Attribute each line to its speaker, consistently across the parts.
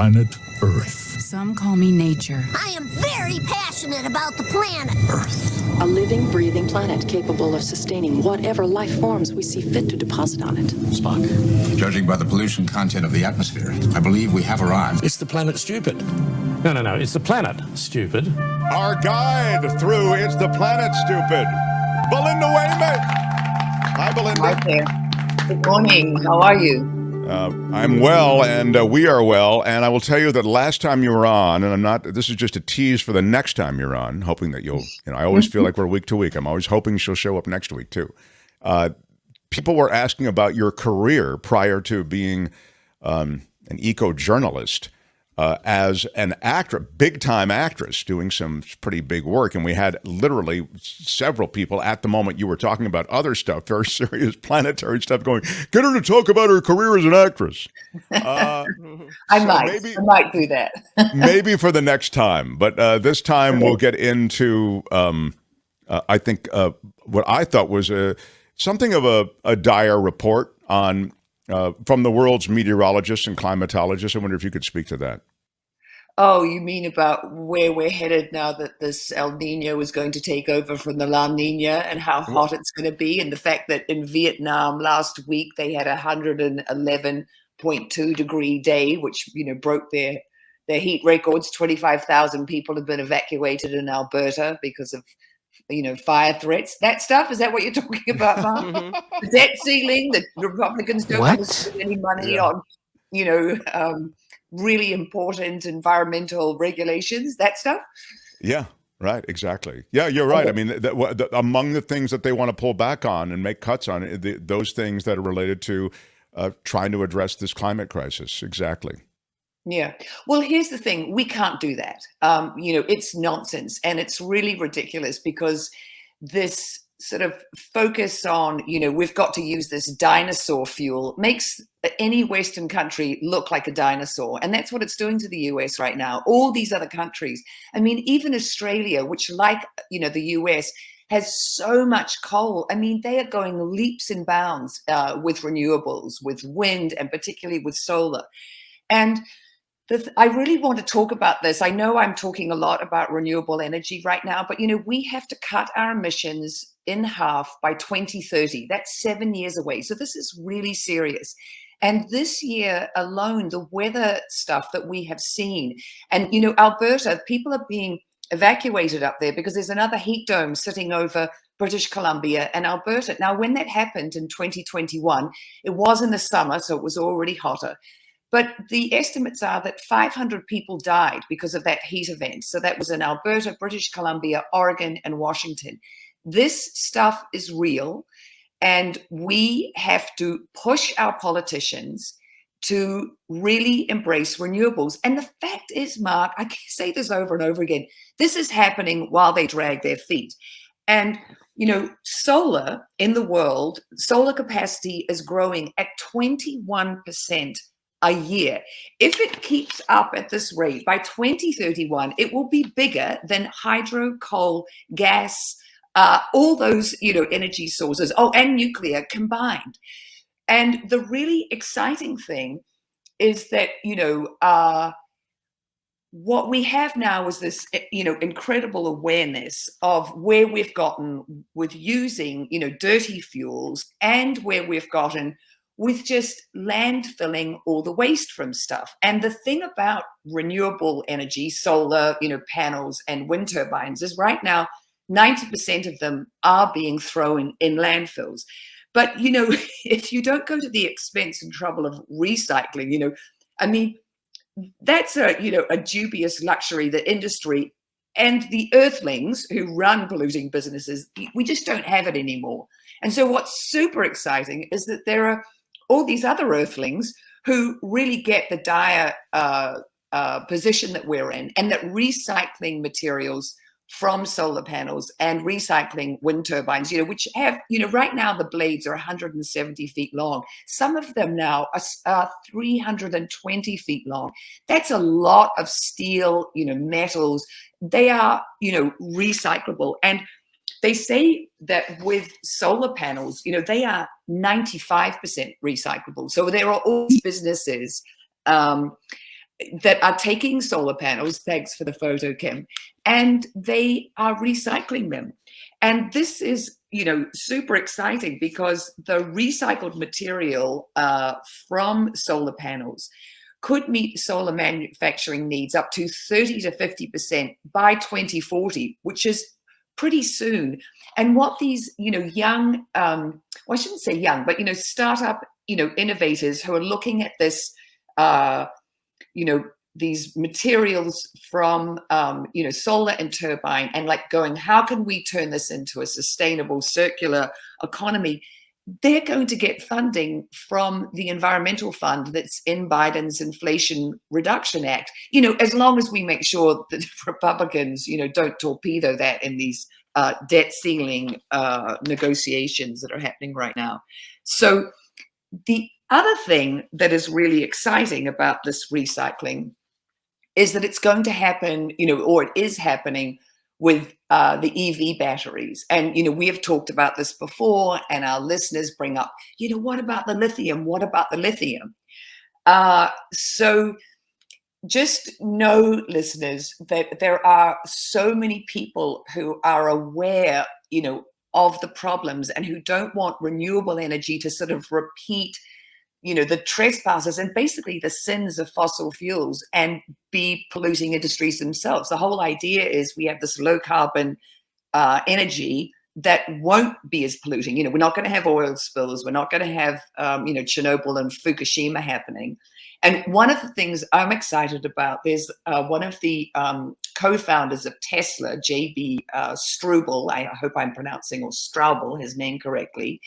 Speaker 1: planet Earth.
Speaker 2: Some call me nature.
Speaker 3: I am very passionate about the planet
Speaker 1: Earth.
Speaker 4: A living, breathing planet capable of sustaining whatever life forms we see fit to deposit on it.
Speaker 5: Spock, judging by the pollution content of the atmosphere, I believe we have arrived.
Speaker 6: It's the planet stupid. No, it's the planet stupid.
Speaker 7: Our guide through It's the Planet Stupid, Belinda Waymouth. Hi, Belinda.
Speaker 8: Hi there. Good morning. How are you?
Speaker 7: I'm well, and we are well. And I will tell you that last time you were on, and this is just a tease for the next time you're on, hoping that I always feel like we're week to week. I'm always hoping she'll show up next week too. People were asking about your career prior to being an eco-journalist. As an actress, big-time actress, doing some pretty big work. And we had literally several people at the moment you were talking about other stuff, very serious planetary stuff, going, get her to talk about her career as an actress.
Speaker 8: I might do that.
Speaker 7: Maybe for the next time. But this time we'll get into, I think, what I thought was something of a dire report on from the world's meteorologists and climatologists. I wonder if you could speak to that.
Speaker 8: Oh, you mean about where we're headed now that this El Nino is going to take over from the La Nina, and how hot it's going to be, and the fact that in Vietnam last week they had 111.2 degree day, which broke their heat records. 25,000 people have been evacuated in Alberta because of fire threats. That stuff, is that what you're talking about, Mark? The debt ceiling, the Republicans don't want to spend any money on, really important environmental regulations, that stuff.
Speaker 7: Yeah, right, exactly. Yeah, you're right. I mean, among the things that they want to pull back on and make cuts on, those things that are related to trying to address this climate crisis. Exactly.
Speaker 8: Yeah. Well, here's the thing. We can't do that. It's nonsense. And it's really ridiculous because this sort of focus on, we've got to use this dinosaur fuel makes any Western country look like a dinosaur. And that's what it's doing to the US right now. All these other countries. I mean, even Australia, which like, the US has so much coal. I mean, they are going leaps and bounds with renewables, with wind, and particularly with solar. And I really want to talk about this. I know I'm talking a lot about renewable energy right now, but, we have to cut our emissions in half by 2030. That's 7 years away. So this is really serious. And this year alone, the weather stuff that we have seen, and, Alberta, people are being evacuated up there because there's another heat dome sitting over British Columbia and Alberta. Now, when that happened in 2021, it was in the summer, so it was already hotter. But the estimates are that 500 people died because of that heat event. So that was in Alberta, British Columbia, Oregon, and Washington. This stuff is real, and we have to push our politicians to really embrace renewables. And the fact is, Mark, I can say this over and over again, this is happening while they drag their feet. And, solar in the world, solar capacity is growing at 21% a year. If it keeps up at this rate, by 2031, it will be bigger than hydro, coal, gas, all those, energy sources, and nuclear combined. And the really exciting thing is that, what we have now is this, incredible awareness of where we've gotten with using, dirty fuels, and where we've gotten with just landfilling all the waste from stuff. And the thing about renewable energy, solar, panels and wind turbines is right now, 90% of them are being thrown in landfills. But, if you don't go to the expense and trouble of recycling, that's a dubious luxury that industry and the earthlings who run polluting businesses, we just don't have it anymore. And so what's super exciting is that there are all these other earthlings who really get the dire position that we're in, and that recycling materials from solar panels and recycling wind turbines, which have, right now the blades are 170 feet long. Some of them now are 320 feet long. That's a lot of steel, metals. They are, recyclable. And they say that with solar panels, they are 95% recyclable. So there are all these businesses that are taking solar panels, thanks for the photo, Kim, and they are recycling them. And this is, super exciting because the recycled material from solar panels could meet solar manufacturing needs up to 30 to 50% by 2040, which is pretty soon. And what these, young, well, I shouldn't say young, but, startup, innovators who are looking at this, these materials from, solar and turbine, and like going, how can we turn this into a sustainable circular economy? They're going to get funding from the environmental fund that's in Biden's Inflation Reduction Act, as long as we make sure that Republicans, don't torpedo that in these debt ceiling negotiations that are happening right now. So the other thing that is really exciting about this recycling is that it's going to happen, or it is happening with the EV batteries. And, we have talked about this before, and our listeners bring up, what about the lithium? What about the lithium? So just know, listeners, that there are so many people who are aware, of the problems and who don't want renewable energy to sort of repeat the trespasses and basically the sins of fossil fuels and be polluting industries themselves. The whole idea is we have this low carbon energy that won't be as polluting. We're not going to have oil spills. We're not going to have, Chernobyl and Fukushima happening. And one of the things I'm excited about, there's one of the co-founders of Tesla, J.B. Struble, I hope I'm pronouncing, or Straubel, his name correctly.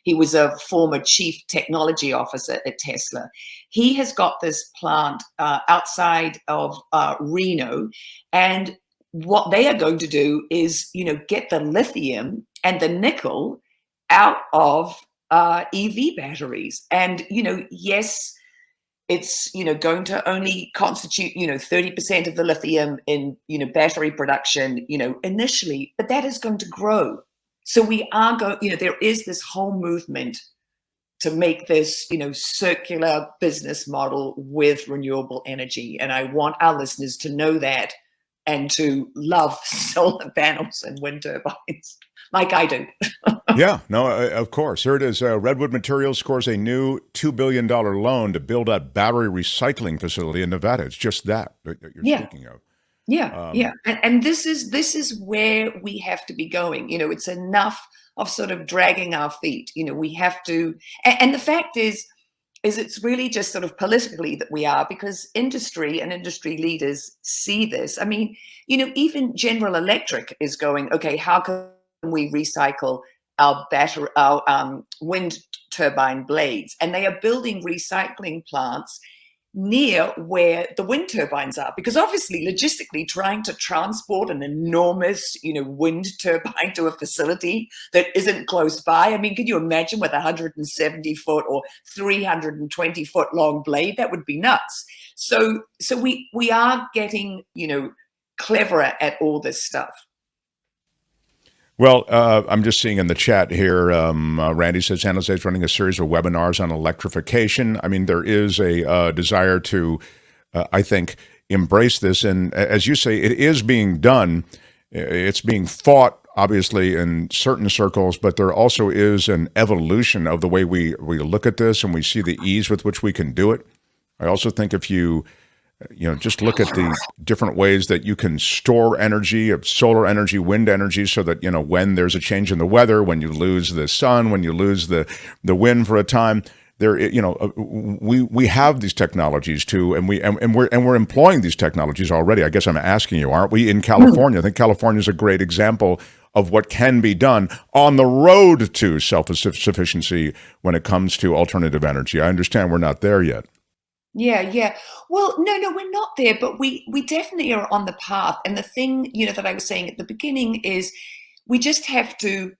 Speaker 8: He was a former chief technology officer at Tesla. He has got this plant outside of Reno, and what they are going to do is, get the lithium and the nickel out of EV batteries. And, yes, it's, going to only constitute, 30% of the lithium in, battery production, initially, but that is going to grow. So we are going, there is this whole movement to make this, circular business model with renewable energy. And I want our listeners to know that and to love solar panels and wind turbines like I do.
Speaker 7: Yeah, no, of course. Here it is. Redwood Materials scores a new $2 billion loan to build a battery recycling facility in Nevada. It's just that you're speaking of.
Speaker 8: Yeah. And this is where we have to be going. It's enough of sort of dragging our feet. We have to, and the fact is it's really just sort of politically that we are, because industry and industry leaders see this. I mean, even General Electric is going, okay, how can we recycle our wind turbine blades? And they are building recycling plants near where the wind turbines are, because obviously logistically trying to transport an enormous wind turbine to a facility that isn't close by, I mean, can you imagine with 170 foot or 320 foot long blade? That would be nuts. So we are getting cleverer at all this stuff.
Speaker 7: Well, I'm just seeing in the chat here, Randy says San Jose is running a series of webinars on electrification. I mean, there is a desire to, I think, embrace this. And as you say, it is being done. It's being fought, obviously, in certain circles, but there also is an evolution of the way we look at this, and we see the ease with which we can do it. I also think if you just look at the different ways that you can store energy, of solar energy, wind energy, so that, when there's a change in the weather, when you lose the sun, when you lose the wind for a time, we have these technologies too, and we're employing these technologies already. I guess I'm asking you, aren't we, in California? I think California is a great example of what can be done on the road to self-sufficiency when it comes to alternative energy. I understand we're not there yet.
Speaker 8: Yeah. Well, no, we're not there, but we definitely are on the path. And the thing, that I was saying at the beginning is we just have to,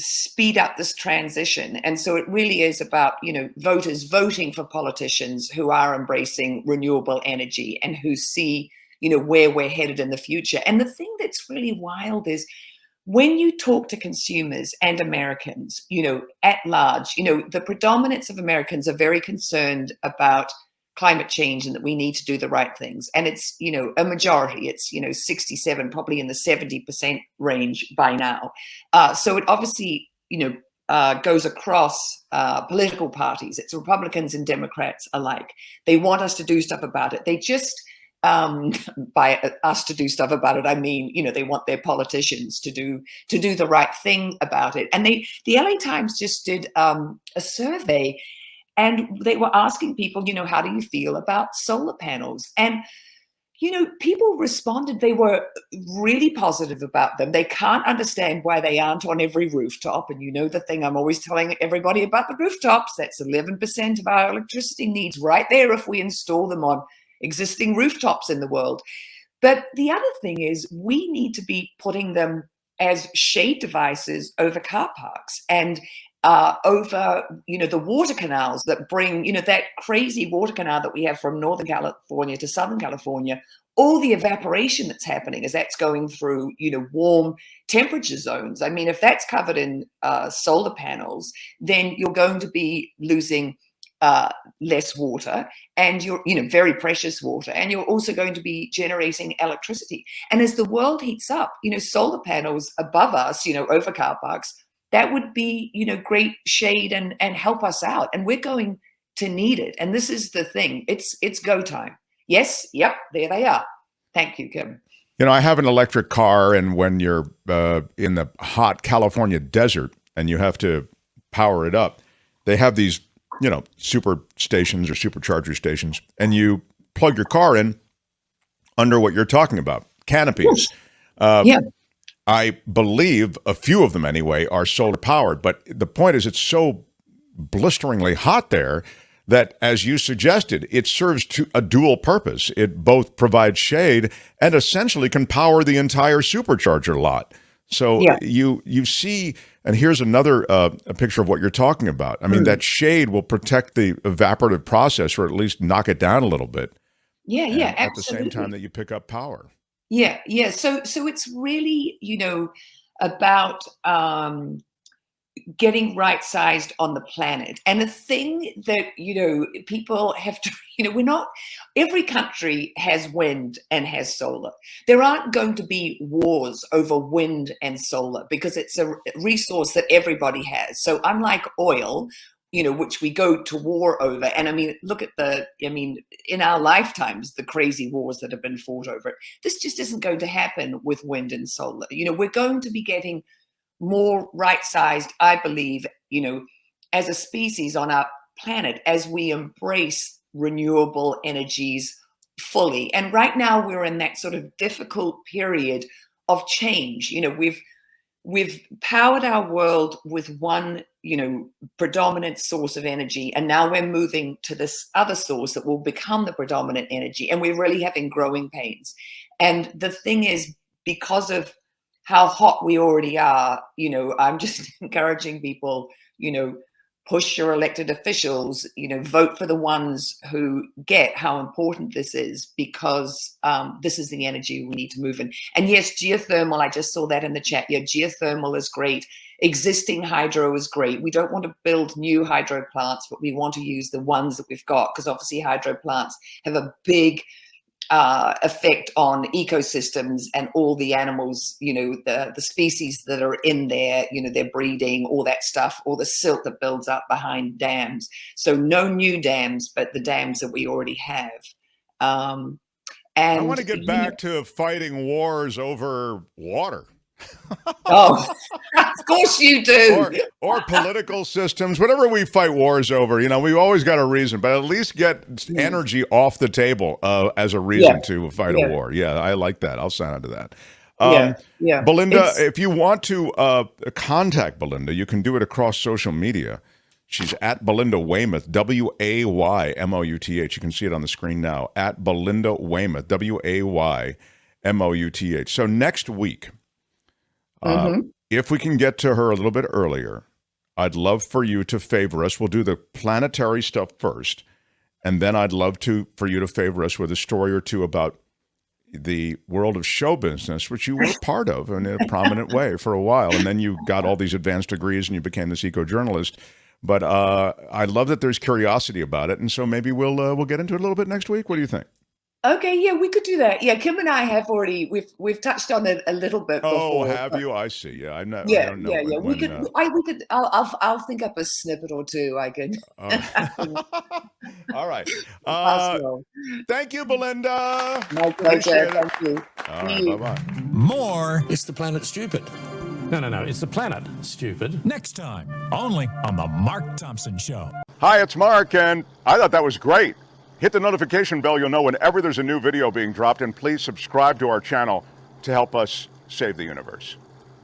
Speaker 8: speed up this transition. And so it really is about, voters voting for politicians who are embracing renewable energy and who see, where we're headed in the future. And the thing that's really wild is when you talk to consumers and Americans, at large, the predominance of Americans are very concerned about climate change and that we need to do the right things. And it's, a majority. It's, 67, probably in the 70% range by now. So it obviously, goes across political parties. It's Republicans and Democrats alike. They want us to do stuff about it. They just, by us to do stuff about it, I mean, they want their politicians to do the right thing about it. And the LA Times just did a survey, and they were asking people, how do you feel about solar panels? And people responded. They were really positive about them. They can't understand why they aren't on every rooftop. And the thing I'm always telling everybody about the rooftops, that's 11% of our electricity needs right there if we install them on existing rooftops in the world. But the other thing is we need to be putting them as shade devices over car parks and over, the water canals that bring, that crazy water canal that we have from Northern California to Southern California, all the evaporation that's happening as that's going through, warm temperature zones. I mean, if that's covered in solar panels, then you're going to be losing less water, and you're, very precious water, and you're also going to be generating electricity. And as the world heats up, solar panels above us, over car parks, that would be, great shade and help us out. And we're going to need it. And this is the thing. It's go time. Yes. Yep. There they are. Thank you, Kim.
Speaker 7: I have an electric car, and when you're in the hot California desert and you have to power it up, they have these, super stations or supercharger stations, and you plug your car in under what you're talking about, canopies.
Speaker 8: Yeah.
Speaker 7: I believe a few of them anyway are solar powered, but the point is it's so blisteringly hot there that, as you suggested, it serves to a dual purpose. It both provides shade and essentially can power the entire supercharger lot. So you see, and here's another a picture of what you're talking about. I mean, that shade will protect the evaporative process, or at least knock it down a little bit.
Speaker 8: Yeah, yeah,
Speaker 7: at the same time that you pick up power.
Speaker 8: Yeah, yeah. So it's really, about getting right-sized on the planet. And the thing that, people have to, every country has wind and has solar. There aren't going to be wars over wind and solar because it's a resource that everybody has. So unlike oil, which we go to war over. And I mean, look at in our lifetimes, the crazy wars that have been fought over it. This just isn't going to happen with wind and solar. We're going to be getting more right-sized, I believe, as a species on our planet as we embrace renewable energies fully. And right now we're in that sort of difficult period of change. We've powered our world with one, predominant source of energy. And now we're moving to this other source that will become the predominant energy. And we're really having growing pains. And the thing is, because of how hot we already are, I'm just encouraging people, push your elected officials, vote for the ones who get how important this is, because this is the energy we need to move in. And yes, geothermal, I just saw that in the chat. Yeah, geothermal is great. Existing hydro is great. We don't want to build new hydro plants, but we want to use the ones that we've got, because obviously hydro plants have a big effect on ecosystems and all the animals, the species that are in there, they're breeding, all that stuff, all the silt that builds up behind dams. So no new dams, but the dams that we already have. And
Speaker 7: I want to get back to fighting wars over water.
Speaker 8: Oh, of course you do.
Speaker 7: Or political systems, whatever we fight wars over, we've always got a reason, but at least get energy off the table as a reason to fight a war. Yeah, I like that. I'll sign on to that. Belinda, if you want to contact Belinda, you can do it across social media. She's at Belinda Waymouth, Waymouth. You can see it on the screen now, at Belinda Waymouth, Waymouth. So next week, if we can get to her a little bit earlier, I'd love for you to favor us. We'll do the planetary stuff first, and then I'd love for you to favor us with a story or two about the world of show business, which you were part of in a prominent way for a while, and then you got all these advanced degrees and you became this eco-journalist. But I love that there's curiosity about it, and so maybe we'll get into it a little bit next week. What do you think?
Speaker 8: Okay, yeah, we could do that. Yeah, Kim and I have already we've touched on it a little bit before.
Speaker 7: Oh, have you? I see. Yeah, I'm not.
Speaker 8: Yeah,
Speaker 7: I don't know
Speaker 8: yeah, yeah.
Speaker 7: when,
Speaker 8: We could. I'll think up a snippet or two. I can.
Speaker 7: All right.
Speaker 8: Pass it on.
Speaker 7: Thank you, Belinda.
Speaker 8: My
Speaker 7: Appreciate
Speaker 8: pleasure.
Speaker 7: it.
Speaker 8: Thank you.
Speaker 7: All
Speaker 8: See
Speaker 7: right.
Speaker 8: you.
Speaker 7: Bye bye.
Speaker 1: More
Speaker 6: Is the planet stupid? No, it's the planet stupid.
Speaker 1: next time, only on The Mark Thompson Show.
Speaker 7: Hi, it's Mark, and I thought that was great. Hit the notification bell. You'll know whenever there's a new video being dropped, and please subscribe to our channel to help us save the universe.